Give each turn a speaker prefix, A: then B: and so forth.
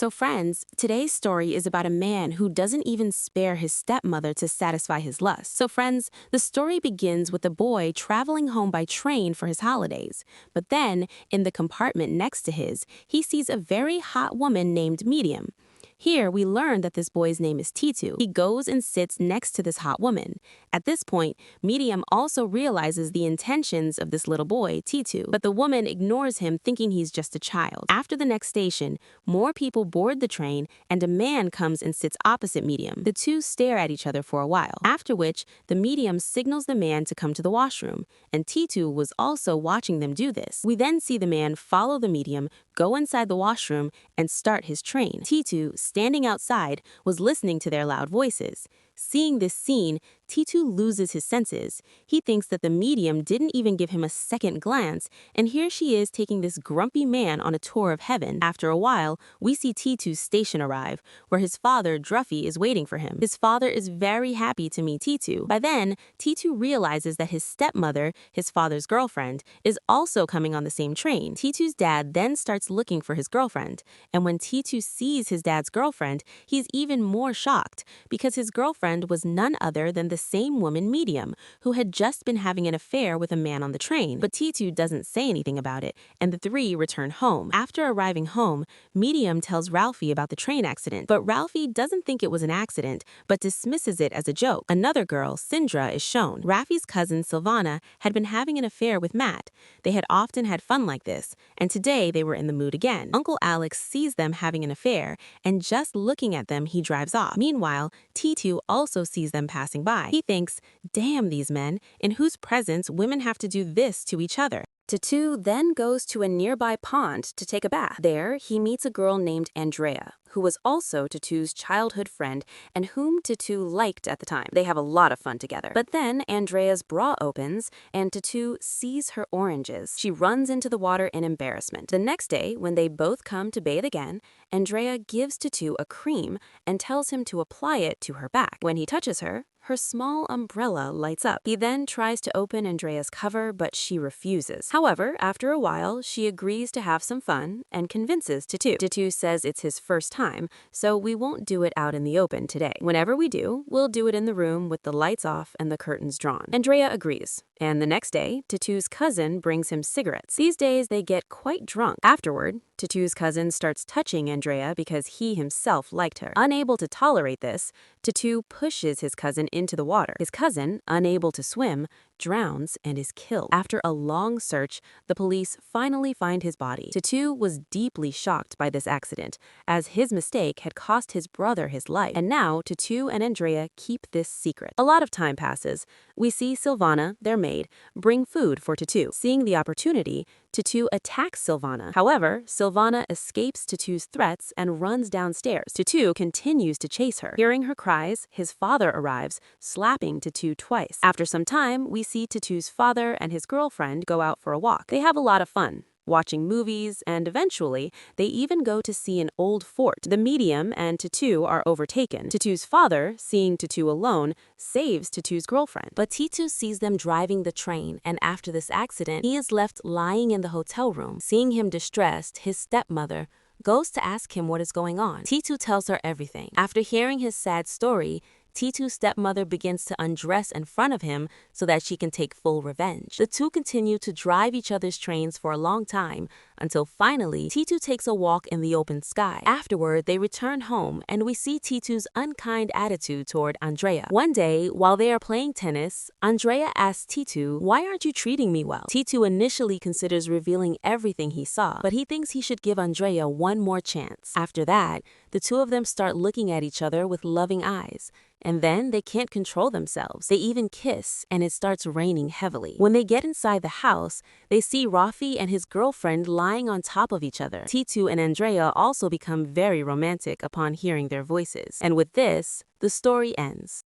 A: So friends, today's story is about a man who doesn't even spare his stepmother to satisfy his lust. So friends, the story begins with a boy traveling home by train for his holidays. But then, in the compartment next to his, he sees a very hot woman named Medium. Here, we learn that this boy's name is Titu. He goes and sits next to this hot woman. At this point, Medium also realizes the intentions of this little boy, Titu, but the woman ignores him thinking he's just a child. After the next station, more people board the train and a man comes and sits opposite Medium. The two stare at each other for a while, after which the Medium signals the man to come to the washroom, and Titu was also watching them do this. We then see the man follow the Medium, go inside the washroom, and start his train. Titu, standing outside, was listening to their loud voices. Seeing this scene, Titu loses his senses. He thinks that the Medium didn't even give him a second glance, and here she is taking this grumpy man on a tour of heaven. After a while, we see Titu's station arrive, where his father, Druffy, is waiting for him. His father is very happy to meet Titu. By then, Titu realizes that his stepmother, his father's girlfriend, is also coming on the same train. Titu's dad then starts looking for his girlfriend, and when Titu sees his dad's girlfriend, he's even more shocked, because his girlfriend was none other than the same woman, Medium, who had just been having an affair with a man on the train. But Titu doesn't say anything about it, and the three return home. After arriving home, Medium tells Ralphie about the train accident, but Ralphie doesn't think it was an accident, but dismisses it as a joke. Another girl, Sindra, is shown. Ralphie's cousin, Silvana, had been having an affair with Matt. They had often had fun like this, and today they were in the mood again. Uncle Alex sees them having an affair, and just looking at them, he drives off. Meanwhile, Titu also sees them passing by. He thinks, damn these men, in whose presence women have to do this to each other. Titu then goes to a nearby pond to take a bath. There, he meets a girl named Andrea, who was also Titu's childhood friend and whom Titu liked at the time. They have a lot of fun together. But then Andrea's bra opens and Titu sees her oranges. She runs into the water in embarrassment. The next day, when they both come to bathe again, Andrea gives Titu a cream and tells him to apply it to her back. When he touches her, her small umbrella lights up. He then tries to open Andrea's cover, but she refuses. However, after a while, she agrees to have some fun and convinces Titu. Titu says it's his first time, so we won't do it out in the open today. Whenever we do, we'll do it in the room with the lights off and the curtains drawn. Andrea agrees, and the next day, Titu's cousin brings him cigarettes. These days, they get quite drunk. Afterward, Titu's cousin starts touching Andrea because he himself liked her. Unable to tolerate this, Titu pushes his cousin into the water. His cousin, unable to swim, drowns and is killed. After a long search, the police finally find his body. Titu was deeply shocked by this accident, as his mistake had cost his brother his life. And now, Titu and Andrea keep this secret. A lot of time passes. We see Silvana, their maid, bring food for Titu. Seeing the opportunity, Titu attacks Silvana. However, Silvana escapes Titu's threats and runs downstairs. Titu continues to chase her. Hearing her cries, his father arrives, slapping Titu twice. After some time, we see Titu's father and his girlfriend go out for a walk. They have a lot of fun, watching movies, and eventually, they even go to see an old fort. The Medium and Titu are overtaken. Titu's father, seeing Titu alone, saves Titu's girlfriend. But Titu sees them driving the train, and after this accident, he is left lying in the hotel room. Seeing him distressed, his stepmother goes to ask him what is going on. Titu tells her everything. After hearing his sad story, Titu's stepmother begins to undress in front of him so that she can take full revenge. The two continue to drive each other's trains for a long time until finally Titu takes a walk in the open sky. Afterward, they return home and we see Titu's unkind attitude toward Andrea. One day, while they are playing tennis, Andrea asks Titu, "Why aren't you treating me well?" Titu initially considers revealing everything he saw, but he thinks he should give Andrea one more chance. After that, the two of them start looking at each other with loving eyes. And then they can't control themselves. They even kiss, and it starts raining heavily. When they get inside the house, they see Ralphie and his girlfriend lying on top of each other. Titu and Andrea also become very romantic upon hearing their voices. And with this, the story ends.